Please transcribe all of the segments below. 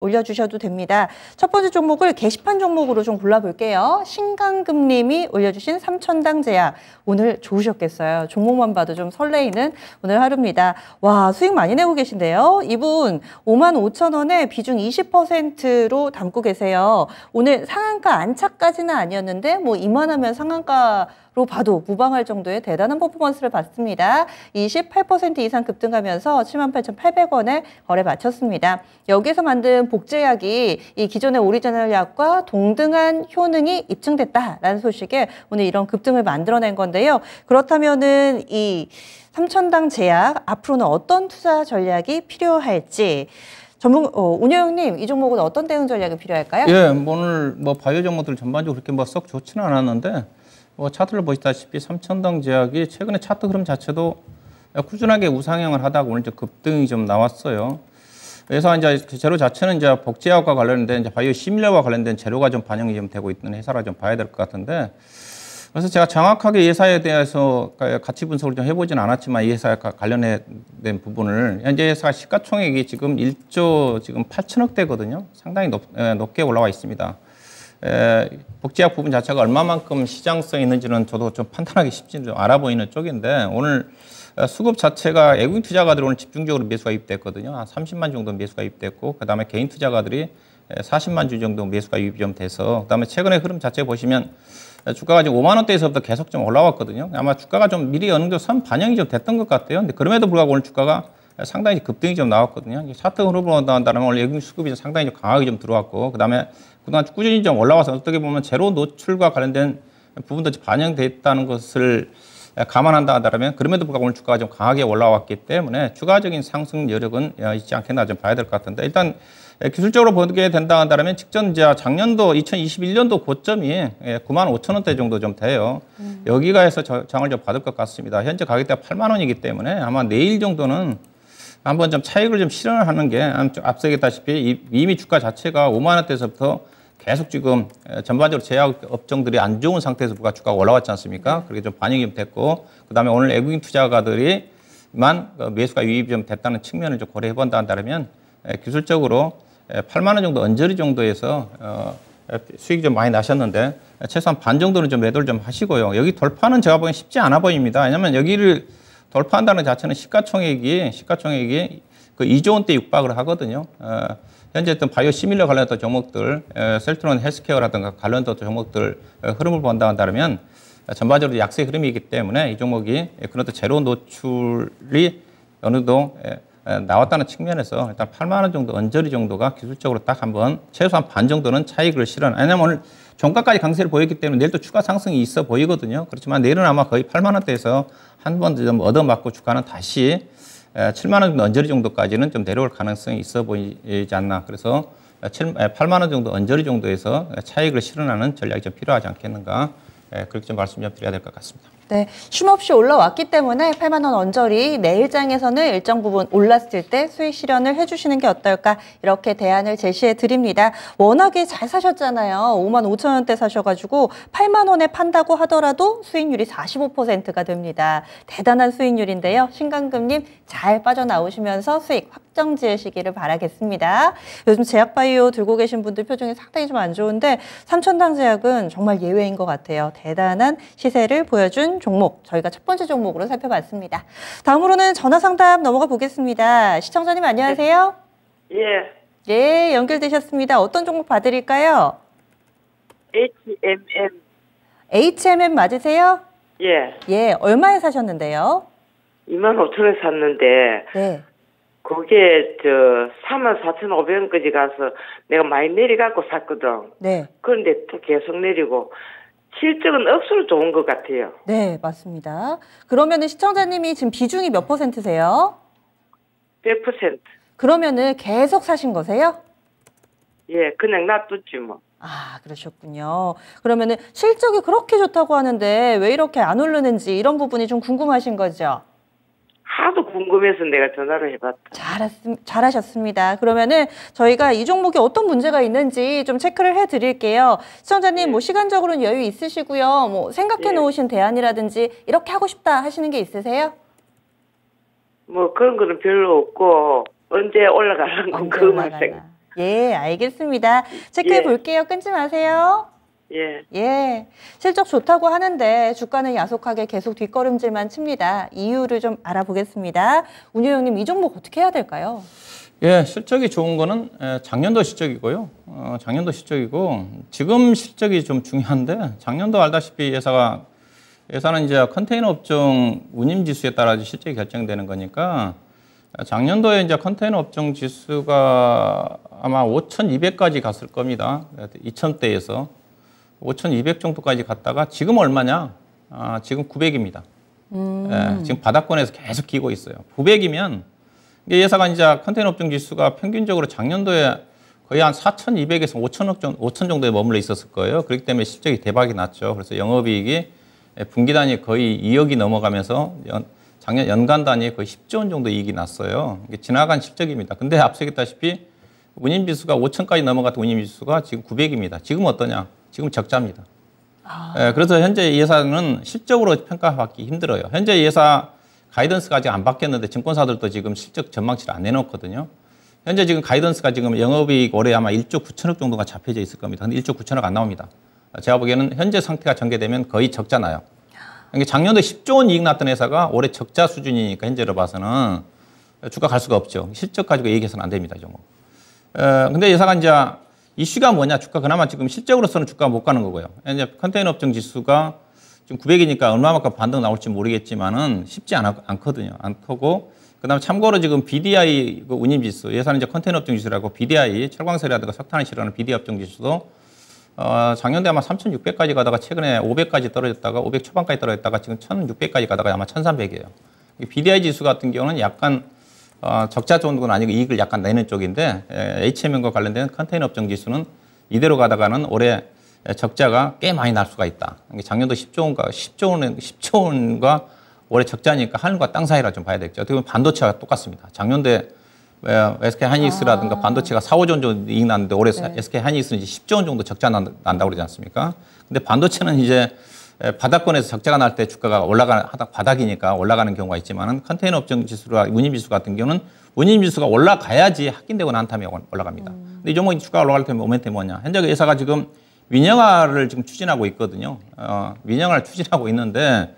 올려주셔도 됩니다. 첫 번째 종목을 게시판 종목으로 좀 골라볼게요. 신강금님이 올려주신 삼천당 제약. 오늘 좋으셨겠어요. 종목만 봐도 좀 설레이는 오늘 하루입니다. 와, 수익 많이 내고 계신데요. 이분 55,000원에 비중 20%로 담고 계세요. 오늘 상한가 안착까지는 아니었는데 뭐 이만하면 상한가로 봐도 무방할 정도의 대단한 퍼포먼스를 봤습니다. 28% 이상 급등하면서 78,800원에 거래 마쳤습니다. 여기서 만든 복제약이 이 기존의 오리지널 약과 동등한 효능이 입증됐다라는 소식에 오늘 이런 급등을 만들어낸 건데요. 그렇다면은 이 삼천당 제약 앞으로는 어떤 투자 전략이 필요할지 운영님 이 종목은 어떤 대응 전략이 필요할까요? 예, 오늘 바이오 종목들 전반적으로 그렇게 썩 좋지는 않았는데 차트를 보시다시피 삼천당 제약이 최근에 차트 흐름 자체도 꾸준하게 우상향을 하다가 오늘 급등이 좀 나왔어요. 그래서 이제 재료 자체는 이제 복제약과 관련된 이제 바이오 시밀러와 관련된 재료가 좀 반영이 좀 되고 있는 회사라 좀 봐야 될 것 같은데, 그래서 제가 정확하게 이 회사에 대해서 가치 분석을 좀 해보지는 않았지만 이 회사에 관련된 부분을 현재 회사 시가총액이 지금 1조 지금 8천억대거든요. 상당히 높게 올라와 있습니다. 복제약 부분 자체가 얼마만큼 시장성이 있는지는 저도 좀 판단하기 쉽지 좀 알아보이는 쪽인데, 오늘 수급 자체가 외국인 투자가들이 오늘 집중적으로 매수가 입됐거든요. 한 30만 정도 매수가 입됐고, 그 다음에 개인 투자가들이 40만 주 정도 매수가 유입이 좀 돼서, 그 다음에 최근에 흐름 자체 보시면 주가가 지금 5만 원대에서부터 계속 좀 올라왔거든요. 아마 주가가 좀 미리 어느 정도 선 반영이 좀 됐던 것 같아요. 근데 그럼에도 불구하고 오늘 주가가 상당히 급등이 좀 나왔거든요. 차트 흐름으로 나온다면 오늘 외국인 수급이 상당히 좀 강하게 좀 들어왔고, 그 다음에 그동안 꾸준히 좀 올라와서 어떻게 보면 제로 노출과 관련된 부분도 반영돼 있다는 것을 감안한다 하더라면, 그럼에도 불구하고 오늘 주가가 좀 강하게 올라왔기 때문에 추가적인 상승 여력은 있지 않겠나 좀 봐야 될 것 같은데, 일단 기술적으로 보게 된다 한다면 직전 작년도 2021년도 고점이 95,000원대 정도 좀 돼요. 여기가 해서 장을 좀 받을 것 같습니다. 현재 가격대가 8만 원이기 때문에 아마 내일 정도는 한번 좀 차익을 좀 실현하는 게, 앞서 얘기했다시피 이미 주가 자체가 5만 원대에서부터 계속 지금 전반적으로 제약 업종들이 안 좋은 상태에서 주가가 올라왔지 않습니까? 그렇게 좀 반영이 좀 됐고, 그 다음에 오늘 외국인 투자가들이만 매수가 유입이 좀 됐다는 측면을 좀 고려해 본다 한다면 기술적으로 8만 원 정도 언저리 정도에서 수익이 좀 많이 나셨는데 최소한 반 정도는 좀 매도를 좀 하시고요. 여기 돌파는 제가 보기엔 쉽지 않아 보입니다. 왜냐하면 여기를 돌파한다는 자체는 시가총액이 그 2조 원대 육박을 하거든요. 현재 어떤 바이오 시밀러 관련된 종목들, 셀트론 헬스케어라든가 관련된 종목들 흐름을 본다 한다면 전반적으로 약세 흐름이기 때문에 이 종목이 그런 제로 노출이 어느 정도 나왔다는 측면에서 일단 8만 원 정도 언저리 정도가 기술적으로 딱 한번 최소한 반 정도는 차익을 실현. 왜냐하면 오늘 종가까지 강세를 보였기 때문에 내일 또 추가 상승이 있어 보이거든요. 그렇지만 내일은 아마 거의 8만 원대에서 한 번 좀 얻어맞고 주가는 다시 7만 원 정도 언저리 정도까지는 좀 내려올 가능성이 있어 보이지 않나. 그래서 8만 원 정도 언저리 정도에서 차익을 실현하는 전략이 좀 필요하지 않겠는가. 그렇게 좀 말씀 좀 드려야 될 것 같습니다. 네, 쉼없이 올라왔기 때문에 8만 원 언저리 내일장에서는 일정 부분 올랐을 때 수익 실현을 해주시는 게 어떨까, 이렇게 대안을 제시해 드립니다. 워낙에 잘 사셨잖아요. 55,000원대 사셔가지고 8만 원에 판다고 하더라도 수익률이 45%가 됩니다. 대단한 수익률인데요. 신강금님 잘 빠져나오시면서 수익 확정 지으시기를 바라겠습니다. 요즘 제약바이오 들고 계신 분들 표정이 상당히 좀 안 좋은데 삼천당 제약은 정말 예외인 것 같아요. 대단한 시세를 보여준 종목, 저희가 첫 번째 종목으로 살펴봤습니다. 다음으로는 전화상담 넘어가 보겠습니다. 시청자님 안녕하세요. 예. 예, 연결되셨습니다. 어떤 종목 봐드릴까요? HMM. HMM 맞으세요? 예. 예, 얼마에 사셨는데요? 25,000원에 샀는데, 네. 그게 34,500원까지 가서 내가 많이 내려갖고 샀거든. 네. 그런데 또 계속 내리고, 실적은 억수로 좋은 것 같아요. 네, 맞습니다. 그러면은 시청자님이 지금 비중이 몇 %세요? 100%. 그러면은 계속 사신 거세요? 예, 그냥 놔뒀지 뭐. 아, 그러셨군요. 그러면은 실적이 그렇게 좋다고 하는데 왜 이렇게 안 오르는지 이런 부분이 좀 궁금하신 거죠? 하도 궁금해서 내가 전화를 해봤다. 잘하셨습니다. 그러면은 저희가 이 종목에 어떤 문제가 있는지 좀 체크를 해드릴게요. 시청자님, 네. 뭐 시간적으로는 여유 있으시고요. 뭐 생각해 놓으신 대안이라든지 이렇게 하고 싶다 하시는 게 있으세요? 뭐 그런 거는 별로 없고 언제 올라가는 건 그것만 생각. 예, 알겠습니다. 체크해 예. 볼게요. 끊지 마세요. 예. 예, 실적 좋다고 하는데 주가는 야속하게 계속 뒷걸음질만 칩니다. 이유를 좀 알아보겠습니다. 운유형님, 이 종목 어떻게 해야 될까요? 예, 실적이 좋은 거는 작년도 실적이고요. 작년도 실적이고 지금 실적이 좀 중요한데 작년도 알다시피 회사는 이제 컨테이너 업종 운임 지수에 따라 실적이 결정되는 거니까 작년도에 이제 컨테이너 업종 지수가 아마 5,200까지 갔을 겁니다. 2,000대에서 5,200 정도까지 갔다가 지금 얼마냐? 지금 900입니다. 예, 지금 바닥권에서 계속 기고 있어요. 900이면 예사가 이제 컨테이너 업종 지수가 평균적으로 작년도에 거의 한 4,200에서 5,000 정도에 머물러 있었을 거예요. 그렇기 때문에 실적이 대박이 났죠. 그래서 영업이익이 분기 단위 거의 2억이 넘어가면서 작년 연간 단위에 거의 10조 원 정도 이익이 났어요. 이게 지나간 실적입니다. 근데 앞서 얘기했다시피 운임지수가 5,000까지 넘어갔던 운임지수가 지금 900입니다. 지금 어떠냐? 지금 적자입니다. 그래서 현재 이 회사는 실적으로 평가받기 힘들어요. 현재 이 회사 가이던스가 아직 안 바뀌었는데 증권사들도 지금 실적 전망치를 안 내놓거든요. 현재 지금 가이던스가 지금 영업이익 올해 아마 1조 9천억 정도가 잡혀져 있을 겁니다. 근데 1조 9천억 안 나옵니다. 제가 보기에는 현재 상태가 전개되면 거의 적자 나요. 작년도에 10조 원 이익 났던 회사가 올해 적자 수준이니까 현재로 봐서는 주가 갈 수가 없죠. 실적 가지고 얘기해서는 안 됩니다. 근데 회사가 이제 이슈가 뭐냐? 주가 그나마 지금 실적으로서는 주가가 못 가는 거고요. 이제 컨테이너 업종 지수가 지금 900이니까 얼마만큼 반등 나올지 모르겠지만은 쉽지 않거든요. 않고 그다음에 참고로 지금 BDI 그 운임 지수, 예산은 이제 컨테이너 업종 지수라고 BDI 철광석이라든가 석탄을 실어하는 BDI 업종 지수도 작년에 아마 3,600까지 가다가 최근에 500까지 떨어졌다가 500 초반까지 떨어졌다가 지금 1,600까지 가다가 아마 1,300이에요. BDI 지수 같은 경우는 약간 적자 정도는 아니고 이익을 약간 내는 쪽인데 HMM과 관련된 컨테이너 업종 지수는 이대로 가다가는 올해 적자가 꽤 많이 날 수가 있다. 작년도 10조 원과 올해 적자니까 하늘과 땅 사이라 좀 봐야 되겠죠. 어떻게 보면 반도체가 똑같습니다. 작년도에 SK 하이닉스라든가 반도체가 4, 5조 원 정도 이익 났는데 올해 SK 하이닉스는 이제 10조 원 정도 적자 난다고 그러지 않습니까? 근데 반도체는 이제 바닥권에서 적자가 날 때 주가가 바닥이니까 올라가는 경우가 있지만은 컨테이너 업종 지수와 운임 지수 같은 경우는 운임 지수가 올라가야지 확인되고 난 다음에 올라갑니다. 근데 이 종목이 주가가 올라갈 때 모멘텀이 뭐냐? 현재 회사가 지금 민영화를 지금 추진하고 있거든요. 민영화를 추진하고 있는데,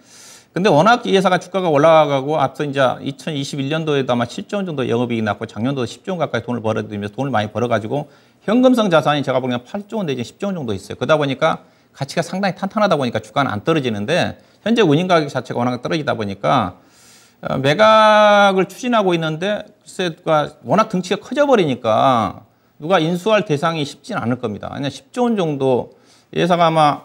근데 워낙 이 회사가 주가가 올라가고 앞서 이제 2021년도에도 아마 7조 원 정도 영업이익이 났고 작년도 10조 원 가까이 돈을 벌어들이면서 돈을 많이 벌어가지고 현금성 자산이 제가 보기에는 8조 원 내지 10조 원 정도 있어요. 그러다 보니까 가치가 상당히 탄탄하다 보니까 주가는 안 떨어지는데 현재 운임 가격 자체가 워낙 떨어지다 보니까 매각을 추진하고 있는데 글쎄 워낙 등치가 커져버리니까 누가 인수할 대상이 쉽지는 않을 겁니다. 그냥 10조 원 정도 회사가 아마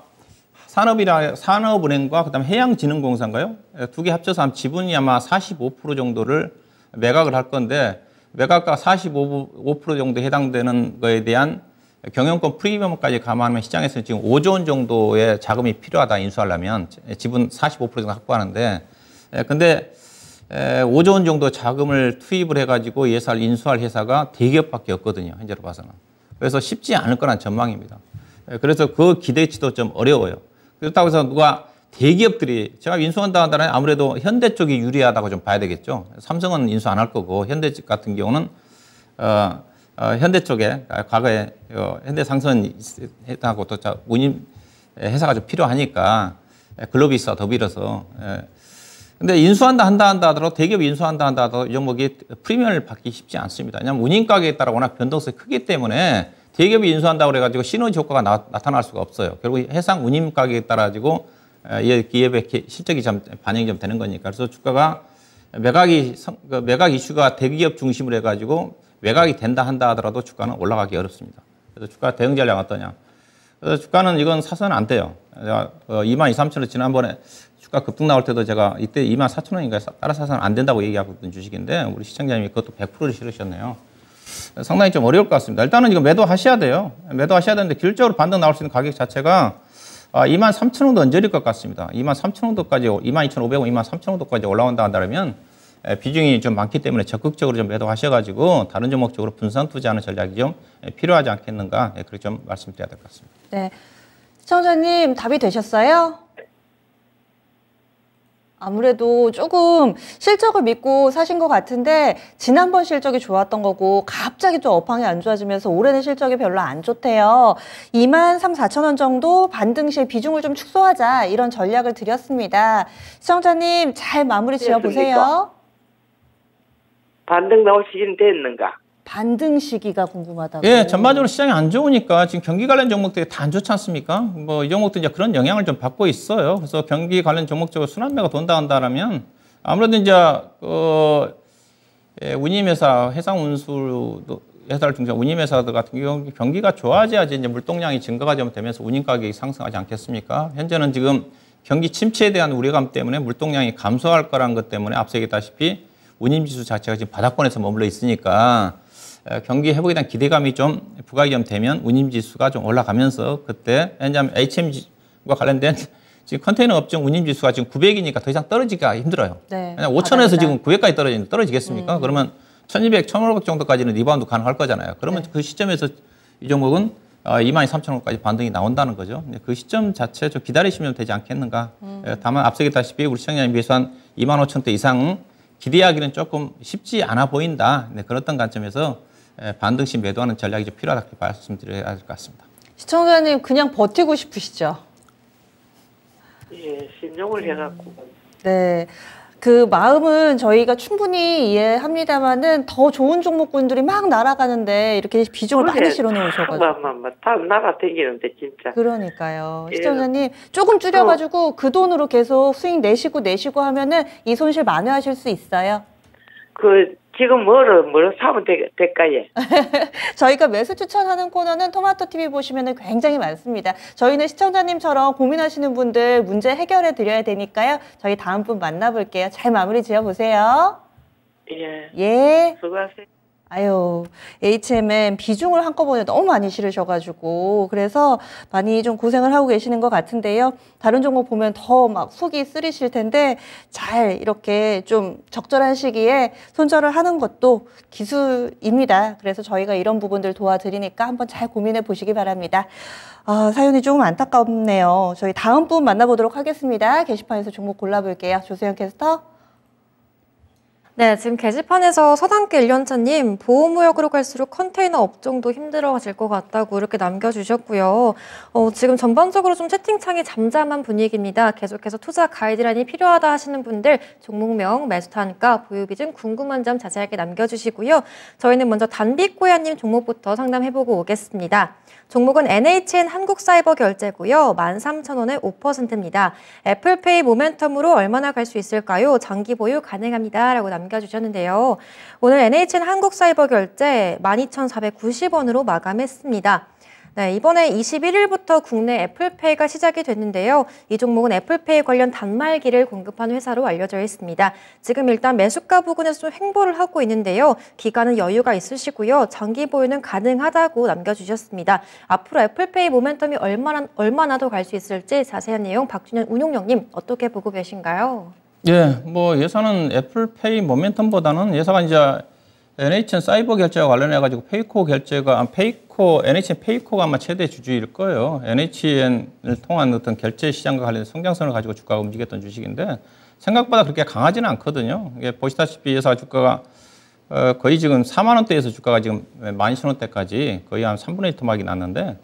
산업은행과 그다음에 해양진흥공사인가요? 두 개 합쳐서 한 지분이 아마 45% 정도를 매각을 할 건데 매각가 45% 정도 해당되는 거에 대한 경영권 프리미엄까지 감안하면 시장에서는 지금 5조 원 정도의 자금이 필요하다 인수하려면 지분 45% 정도 확보하는데 근데 5조 원 정도 자금을 투입을 해가지고 인수할 회사가 대기업밖에 없거든요. 현재로 봐서는. 그래서 쉽지 않을 거란 전망입니다. 그래서 그 기대치도 좀 어려워요. 그렇다고 해서 누가 대기업들이 제가 인수한다 한다면 아무래도 현대 쪽이 유리하다고 좀 봐야 되겠죠. 삼성은 인수 안 할 거고 현대 같은 경우는 현대 쪽에 과거에 현대상선하고 또 운임 회사가 좀 필요하니까 글로비스와 더불어서 근데 인수한다 하더라도 대기업 인수한다 하더라도 이 종목이 프리미엄을 받기 쉽지 않습니다. 왜냐하면 운임 가격에 따라 워낙 변동성이 크기 때문에 대기업이 인수한다고 그래가지고 시너지 효과가 나타날 수가 없어요. 결국 해상 운임 가격에 따라 가지고 기업의 실적이 좀 반영이 좀 되는 거니까. 그래서 주가가 매각 이슈가 대기업 중심으로 해가지고 매각이 된다 한다 하더라도 주가는 올라가기 어렵습니다. 그래서 주가 대응 전략 어떠냐? 그래서 주가는 이건 사서는 안 돼요. 22,000원 지난번에 주가 급등 나올 때도 제가 이때 24,000원인가 따라 사서는 안 된다고 얘기하고 있던 주식인데 우리 시청자님이 그것도 100%를 실으셨네요. 상당히 좀 어려울 것 같습니다. 일단은 이거 매도하셔야 돼요. 매도하셔야 되는데 기술적으로 반등 나올 수 있는 가격 자체가 23,000원도 언저릴 것 같습니다. 23,000원도까지 22,500원, 23,000원도까지 올라온다 한다면 비중이 좀 많기 때문에 적극적으로 좀 매도하셔가지고 다른 종목 쪽으로 분산 투자하는 전략이 좀 필요하지 않겠는가 그렇게 좀 말씀드려야 될 것 같습니다. 네, 시청자님 답이 되셨어요? 아무래도 조금 실적을 믿고 사신 것 같은데 지난번 실적이 좋았던 거고 갑자기 또 업황이 안 좋아지면서 올해는 실적이 별로 안 좋대요. 23,400원 정도 반등 시에 비중을 좀 축소하자 이런 전략을 드렸습니다. 시청자님 잘 마무리 지어보세요. 반등 나올 시기는 됐는가? 반등 시기가 궁금하다고. 예, 전반적으로 시장이 안 좋으니까 지금 경기 관련 종목들이 다 안 좋지 않습니까? 뭐 이 종목도 이제 그런 영향을 좀 받고 있어요. 그래서 경기 관련 종목 쪽으로 순환매가 돈다 한다라면 아무래도 이제 운임회사, 해상운수 회사를 중심으로 운임회사들 같은 경우 경기가 좋아져야지 이제 물동량이 증가가 되면서 운임 가격이 상승하지 않겠습니까? 현재는 지금 경기 침체에 대한 우려감 때문에 물동량이 감소할 거라는 것 때문에 앞서 얘기했다시피 운임지수 자체가 지금 바닥권에서 머물러 있으니까 경기 회복에 대한 기대감이 좀 부각이 좀 되면 운임지수가 좀 올라가면서 그때 왜냐하면 HM과 관련된 지금 컨테이너 업종 운임지수가 지금 900이니까 더 이상 떨어지기가 힘들어요. 네, 5천에서 지금 900까지 떨어지겠습니까? 그러면 1200, 1500 정도까지는 리바운드 가능할 거잖아요. 그러면 그 시점에서 이 종목은 23,000원까지 반등이 나온다는 거죠. 그 시점 자체 좀 기다리시면 되지 않겠는가. 다만 앞서 얘기했다시피 우리 시청자님 비해서 한 25,000대 이상 기대하기는 조금 쉽지 않아 보인다. 그런 관점에서 반등시 매도하는 전략이 좀 필요하다고 말씀드려야 될 것 같습니다. 시청자님 그냥 버티고 싶으시죠? 예, 신용을 해갖고. 네. 그 마음은 저희가 충분히 이해합니다만은 더 좋은 종목군들이 막 날아가는데 이렇게 비중을 많이 실어놓으셔가지고. 다 날아다니는데 진짜. 그러니까요. 예. 시청자님 조금 줄여가지고 그 돈으로 계속 수익 내시고 하면은 이 손실 만회하실 수 있어요. 지금 뭐를 사면 될까요? 저희가 매수 추천하는 코너는 토마토 TV 보시면 굉장히 많습니다. 저희는 시청자님처럼 고민하시는 분들 문제 해결해 드려야 되니까요. 저희 다음 분 만나볼게요. 잘 마무리 지어보세요. 예. 예. 수고하세요. 아유, HMM 비중을 한꺼번에 너무 많이 실으셔가지고 그래서 많이 좀 고생을 하고 계시는 것 같은데요. 다른 종목 보면 더 막 속이 쓰리실 텐데 잘 이렇게 좀 적절한 시기에 손절을 하는 것도 기술입니다. 그래서 저희가 이런 부분들 도와드리니까 한번 잘 고민해 보시기 바랍니다. 사연이 조금 안타깝네요. 저희 다음 분 만나보도록 하겠습니다. 게시판에서 종목 골라볼게요. 조세현 캐스터. 네, 지금 게시판에서 서당계 1년차님 보호무역으로 갈수록 컨테이너 업종도 힘들어질 것 같다고 이렇게 남겨주셨고요. 지금 전반적으로 좀 채팅창이 잠잠한 분위기입니다. 계속해서 투자 가이드라인이 필요하다 하시는 분들 종목명, 매수 단가, 보유 비중 궁금한 점 자세하게 남겨주시고요. 저희는 먼저 단비꼬야님 종목부터 상담해보고 오겠습니다. 종목은 NHN 한국사이버결제고요. 13,000원에 5%입니다. 애플페이 모멘텀으로 얼마나 갈 수 있을까요? 장기 보유 가능합니다. 라고 남겨주셨는데요. 오늘 NHN 한국사이버결제 12,490원으로 마감했습니다. 네, 이번에 21일부터 국내 애플페이가 시작이 됐는데요. 이 종목은 애플페이 관련 단말기를 공급한 회사로 알려져 있습니다. 지금 일단 매수가 부근에서 좀 횡보를 하고 있는데요. 기간은 여유가 있으시고요. 장기 보유는 가능하다고 남겨주셨습니다. 앞으로 애플페이 모멘텀이 얼마나 더 갈 수 있을지 자세한 내용 박준현 운용령님 어떻게 보고 계신가요? 예, 뭐 예산은 애플페이 모멘텀보다는 예사가 이제 NHN 사이버 결제와 관련해가지고 NHN 페이코가 아마 최대 주주일 거예요. NHN을 통한 어떤 결제 시장과 관련된 성장성을 가지고 주가가 움직였던 주식인데 생각보다 그렇게 강하지는 않거든요. 이게 보시다시피 예사 주가가 거의 지금 4만 원대에서 주가가 지금 12,000원대까지 거의 한 3분의 1 토막이 났는데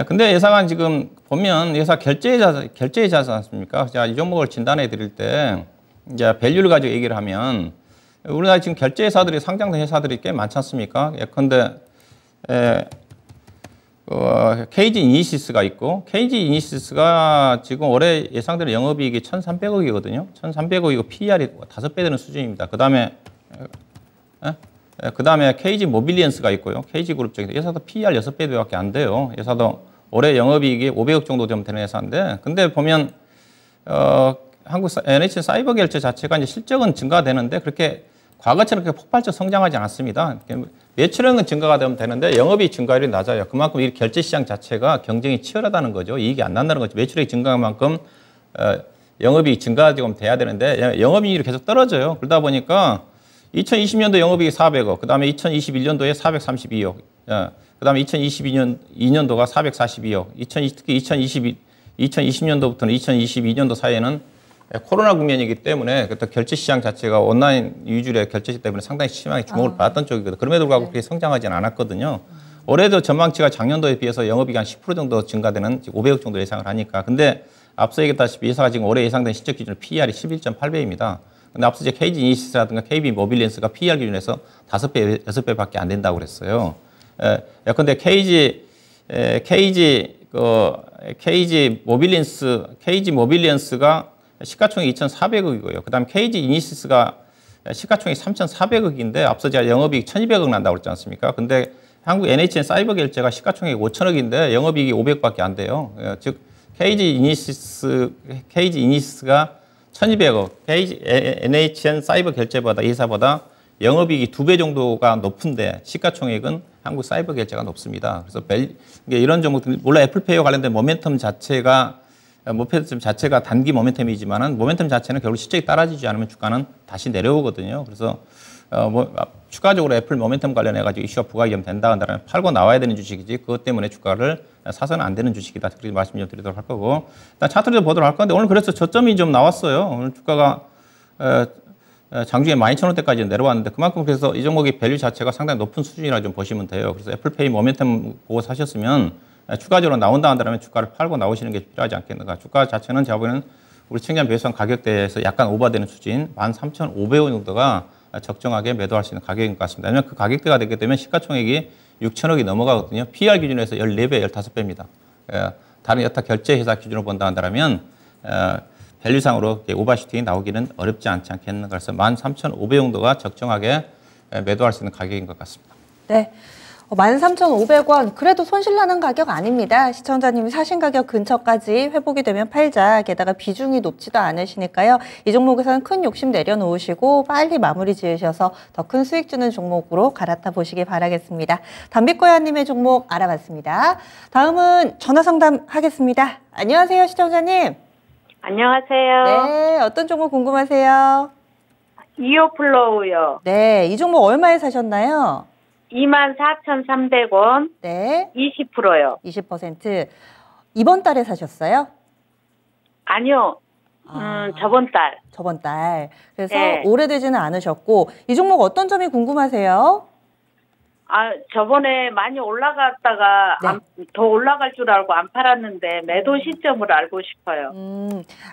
근데 예사가 지금 보면 예사 결제자지 않습니까? 자, 이 종목을 진단해 드릴 때 이제 밸류를 가지고 얘기를 하면 우리나라 지금 결제회사들이 상장된 회사들이 꽤 많지 않습니까? 예컨대 KG 이니시스가 있고 KG 이니시스가 지금 올해 예상되는 영업이익이 1,300억이거든요. 1,300억이고 PER이 5배 되는 수준입니다. 그다음에 KG 모빌리언스가 있고요. KG 그룹 쪽에서 회사도 PER 6배밖에 안 돼요. 회사도 올해 영업이익이 500억 정도 되면 되는 회사인데 근데 보면 NHN 사이버 결제 자체가 이제 실적은 증가되는데 그렇게 과거처럼 그렇게 폭발적 성장하지 않았습니다. 매출액은 증가가 되면 되는데 영업이익 증가율이 낮아요. 그만큼 이 결제 시장 자체가 경쟁이 치열하다는 거죠. 이익이 안 난다는 거죠. 매출액 증가한 만큼 영업이익 증가가 좀 돼야 되는데 영업이익이 계속 떨어져요. 그러다 보니까 2020년도 영업이익이 400억, 그 다음에 2021년도에 432억, 그 다음에 2022년도가 442억, 특히 2020년도부터는 2022년도 사이에는 코로나 국면이기 때문에 또 결제 시장 자체가 온라인 위주의 결제 때문에 상당히 심하게 주목을 받았던 쪽이거든요. 그럼에도 불구하고 그렇게 성장하지는 않았거든요. 올해도 전망치가 작년도에 비해서 영업이익이 한 10% 정도 증가되는 500억 정도 예상을 하니까. 근데 앞서 얘기했다시피 회사가 지금 올해 예상된 실적 기준으로 PER이 11.8배입니다. 근데 앞서 이제 KG 이니시스라든가 KB 모빌리언스가 PER 기준에서 5배, 6배밖에 안 된다고 그랬어요. 근데 KG 모빌리언스가 시가총액 2,400억이고요. 그 다음 KG 이니시스가 시가총액 3,400억인데 앞서 제가 영업이익 1,200억 난다고 그랬지 않습니까? 근데 한국 NHN 사이버 결제가 시가총액 5천억인데 영업이익이 500밖에 안 돼요. 즉 KG 이니시스가 1,200억, NHN 사이버 결제보다 이 회사보다 영업이익이 2배 정도가 높은데 시가총액은 한국 사이버 결제가 높습니다. 그래서 이런 종목들 물론 애플페이와 관련된 모멘텀 자체가 단기 모멘텀이지만은 모멘텀 자체는 결국 실적이 따라지지 않으면 주가는 다시 내려오거든요. 그래서 추가적으로 애플 모멘텀 관련해 가지고 이슈가 부각이 좀 된다 한다면 팔고 나와야 되는 주식이지 그것 때문에 주가를 사서는 안 되는 주식이다. 그렇게 말씀 좀 드리도록 할 거고 일단 차트를 보도록 할 건데 오늘 그래서 저점이 좀 나왔어요. 오늘 주가가 장중에 12,000원대까지 내려왔는데 그만큼 그래서 이 종목의 밸류 자체가 상당히 높은 수준이라 좀 보시면 돼요. 그래서 애플페이 모멘텀 보고 사셨으면 추가적으로 나온다 한다면 주가를 팔고 나오시는 게 필요하지 않겠는가. 주가 자체는 제가 보기에는 우리 청년 배수한 가격대에서 약간 오버되는 수준 13,500원 정도가 적정하게 매도할 수 있는 가격인 것 같습니다. 왜냐하면 그 가격대가 되게 되면 시가총액이 6천억이 넘어가거든요. PR 기준에서 14배, 15배입니다. 다른 여타 결제 회사 기준으로 본다 한다면 밸류상으로 오버슈팅이 나오기는 어렵지 않지 않겠는가. 그래서 13,500 정도가 적정하게 매도할 수 있는 가격인 것 같습니다. 네. 13,500원 그래도 손실나는 가격 아닙니다. 시청자님이 사신 가격 근처까지 회복이 되면 팔자. 게다가 비중이 높지도 않으시니까요. 이 종목에서는 큰 욕심 내려놓으시고 빨리 마무리 지으셔서 더 큰 수익 주는 종목으로 갈아타 보시기 바라겠습니다. 담비꼬야님의 종목 알아봤습니다. 다음은 전화 상담 하겠습니다. 안녕하세요, 시청자님. 안녕하세요. 네, 어떤 종목 궁금하세요? 이오플로우요. 네, 이 종목 얼마에 사셨나요? 24,300원. 네. 20%요. 20%. 이번 달에 사셨어요? 아니요. 저번 달. 저번 달. 그래서 네. 오래되지는 않으셨고 이 종목 어떤 점이 궁금하세요? 저번에 많이 올라갔다가 네. 더 올라갈 줄 알고 안 팔았는데 매도 시점을 알고 싶어요.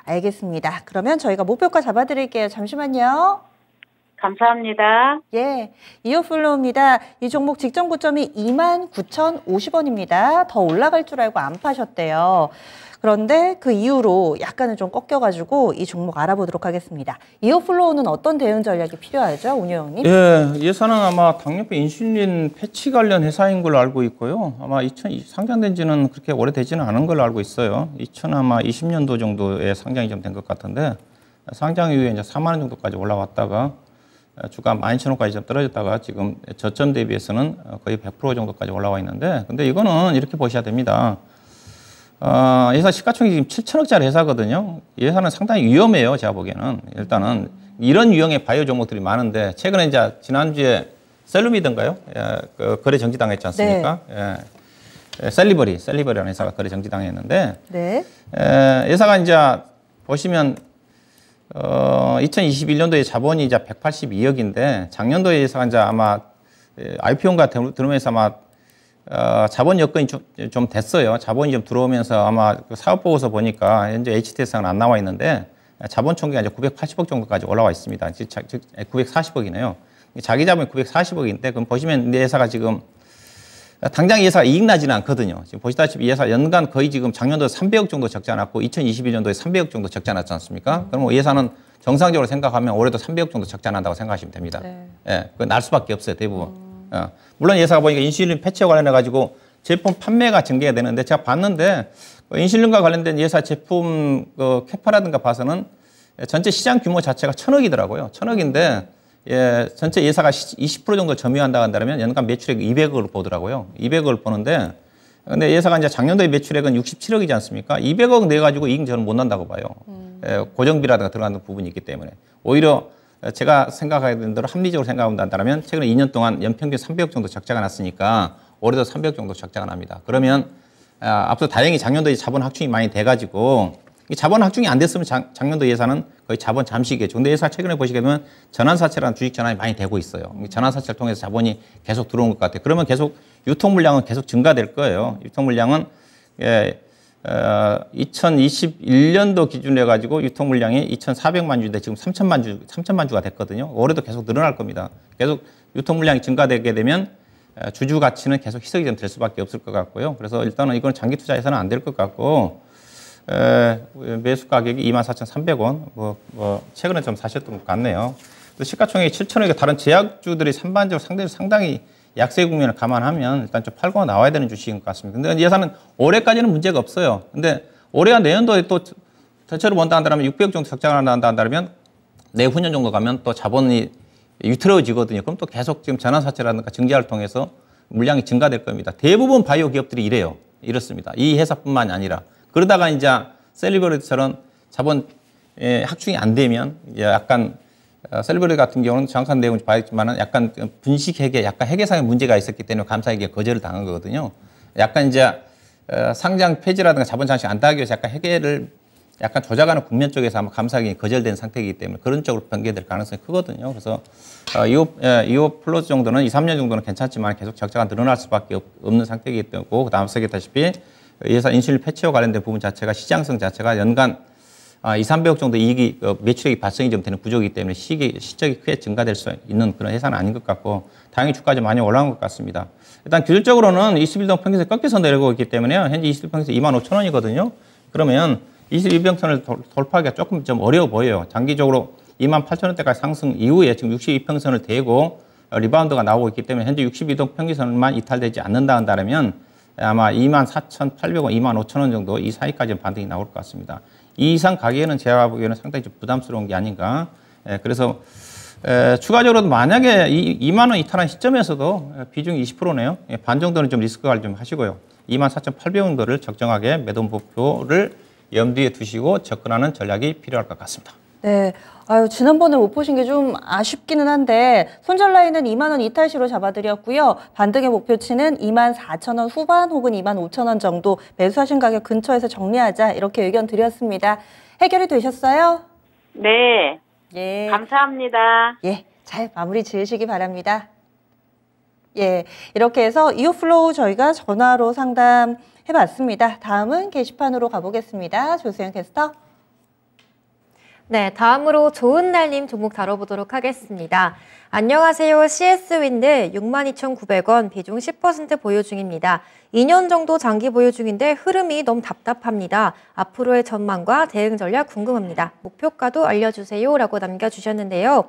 알겠습니다. 그러면 저희가 목표가 잡아드릴게요. 잠시만요. 감사합니다. 예, 이오플로우입니다. 이 종목 직전 고점이 29,050원입니다. 더 올라갈 줄 알고 안 파셨대요. 그런데 그 이후로 약간은 좀 꺾여가지고 이 종목 알아보도록 하겠습니다. 이오플로우는 어떤 대응 전략이 필요하죠, 운영님? 예, 예사는 아마 당뇨병 인슐린 패치 관련 회사인 걸로 알고 있고요. 아마 상장된 지는 그렇게 오래되지는 않은 걸로 알고 있어요. 2020년도 정도에 상장이 좀 된 것 같은데 상장 이후에 이제 4만 원 정도까지 올라왔다가 주가 12,000원까지 좀 떨어졌다가 지금 저점 대비해서는 거의 100% 정도까지 올라와 있는데 근데 이거는 이렇게 보셔야 됩니다. 회사 시가총액이 지금 7천억짜리 회사거든요. 이 회사는 상당히 위험해요. 제가 보기에는. 일단은 이런 유형의 바이오 종목들이 많은데 최근에 이제 지난주에 셀루미던가요? 그 거래 정지당했지 않습니까? 네. 셀리버리라는 회사가 거래 정지당했는데 네. 회사가 이제 보시면 2021년도에 자본이 이제 182억인데 작년도에 회사가 이제 아마 IPO가 들어오면서 아마 자본 여건이 좀 됐어요. 자본이 좀 들어오면서 아마 그 사업보고서 보니까 현재 HTS상은 안 나와 있는데 자본 총계가 이제 980억 정도까지 올라와 있습니다. 즉 940억이네요. 자기 자본이 940억인데 그럼 보시면 이 회사가 지금 당장 이 회사가 이익 나지는 않거든요. 지금 보시다시피 이 회사 연간 거의 지금 작년도에 300억 정도 적지 않았고 2021년도에 300억 정도 적지 않았지 않습니까? 그럼 이 회사는 정상적으로 생각하면 올해도 300억 정도 적지 않는다고 생각하시면 됩니다. 네. 예, 그건 날 수밖에 없어요, 대부분. 물론 이 회사가 보니까 인슐린 패치와 관련해가지고 제품 판매가 증가가 되는데 제가 봤는데 인슐린과 관련된 이 회사 제품 캐파라든가 봐서는 전체 시장 규모 자체가 1,000억이더라고요. 1,000억인데 예, 전체 예사가 20% 정도 점유한다 한다면 연간 매출액 200억을 보더라고요. 200억을 보는데 근데 예사가 이제 작년도에 매출액은 67억이지 않습니까? 200억 내가지고 이익 저는 못 난다고 봐요. 예, 고정비라든가 들어가는 부분이 있기 때문에. 오히려 제가 생각하는 대로 합리적으로 생각한다면 최근에 2년 동안 연평균 300억 정도 적자가 났으니까 올해도 300억 정도 적자가 납니다. 그러면 앞서 다행히 작년도에 자본 확충이 많이 돼가지고 자본 확충이 안 됐으면 작년도 예산은 거의 자본 잠식이겠죠. 근데 예산 최근에 보시게 되면 전환사채라는 주식 전환이 많이 되고 있어요. 전환사채를 통해서 자본이 계속 들어온 것 같아요. 그러면 계속 유통 물량은 계속 증가될 거예요. 유통 물량은 2021년도 기준으로 해가지고 유통 물량이 2,400만 주인데 지금 3천만 주가 됐거든요. 올해도 계속 늘어날 겁니다. 계속 유통 물량이 증가되게 되면 주주 가치는 계속 희석이 좀 될 수밖에 없을 것 같고요. 그래서 일단은 이건 장기 투자해서는 안 될 것 같고, 매수 가격이 24,300원, 최근에 좀 사셨던 것 같네요. 시가총액이 7천억이 다른 제약주들이 전반적으로 상당히 약세 국면을 감안하면 일단 좀 팔고 나와야 되는 주식인 것 같습니다. 근데 예산은 올해까지는 문제가 없어요. 근데 올해와 내년도에 또 전체로 본다 한다면 600억 정도 적자가 난다 한다면 내후년 정도 가면 또 자본이 유트러지거든요. 그럼 또 계속 지금 전환사채라든가 증자를 통해서 물량이 증가될 겁니다. 대부분 바이오 기업들이 이렇습니다. 이 회사뿐만이 아니라. 그러다가 이제 셀리브레이드처럼 자본 확충이 안 되면 약간 셀리브레이드 같은 경우는 정확한 내용을 봐야겠지만 약간 분식 회계, 약간 회계상의 문제가 있었기 때문에 감사에게 거절을 당한 거거든요. 약간 이제 상장 폐지라든가 자본 장식 안 당하기 위해서 약간 회계를 약간 조작하는 국면 쪽에서 아마 감사에게 거절된 상태이기 때문에 그런 쪽으로 변경될 가능성이 크거든요. 그래서 2호 플러스 정도는 2, 3년 정도는 괜찮지만 계속 적자가 늘어날 수밖에 없는 상태이기 때문에 그 다음 쓰겠다시피 예산 인슐린 패치와 관련된 부분 자체가 시장성 자체가 연간 2, 300억 정도 이익이 매출액이 발생이 좀 되는 구조이기 때문에 실적이 크게 증가될 수 있는 그런 회사는 아닌 것 같고 다행히 주가가 많이 올라온 것 같습니다. 일단 기술적으로는 21동 평균선이 꺾여서 내려오고 있기 때문에 현재 21동 평균선 25,000원이거든요. 그러면 22평선을 돌파하기가 조금 좀 어려워 보여요. 장기적으로 28,000원대까지 상승 이후에 지금 62평선을 대고 리바운드가 나오고 있기 때문에 현재 62동 평균선만 이탈되지 않는다 한다면 아마 24,800원, 25,000원 정도 이 사이까지는 반등이 나올 것 같습니다. 이 이상 가격에는 제가 보기에는 상당히 좀 부담스러운 게 아닌가. 그래서 추가적으로도 만약에 2만 원 이탈한 시점에서도 비중이 20%네요. 반 정도는 좀 리스크 관리 좀 하시고요. 24,800원 정도를 적정하게 매도 목표를 염두에 두시고 접근하는 전략이 필요할 것 같습니다. 네. 아유, 지난번에 못 보신 게 좀 아쉽기는 한데 손절 라인은 2만 원 이탈시로 잡아드렸고요. 반등의 목표치는 24,000원 후반 혹은 25,000원 정도 매수하신 가격 근처에서 정리하자 이렇게 의견 드렸습니다. 해결이 되셨어요? 네. 예. 감사합니다. 예. 잘 마무리 지으시기 바랍니다. 예. 이렇게 해서 이웃플로우 저희가 전화로 상담해봤습니다. 다음은 게시판으로 가보겠습니다. 조수영 캐스터. 네, 다음으로 좋은날님 종목 다뤄보도록 하겠습니다. 안녕하세요. CS윈드 62,900원 비중 10% 보유 중입니다. 2년 정도 장기 보유 중인데 흐름이 너무 답답합니다. 앞으로의 전망과 대응 전략 궁금합니다. 목표가도 알려주세요 라고 남겨주셨는데요.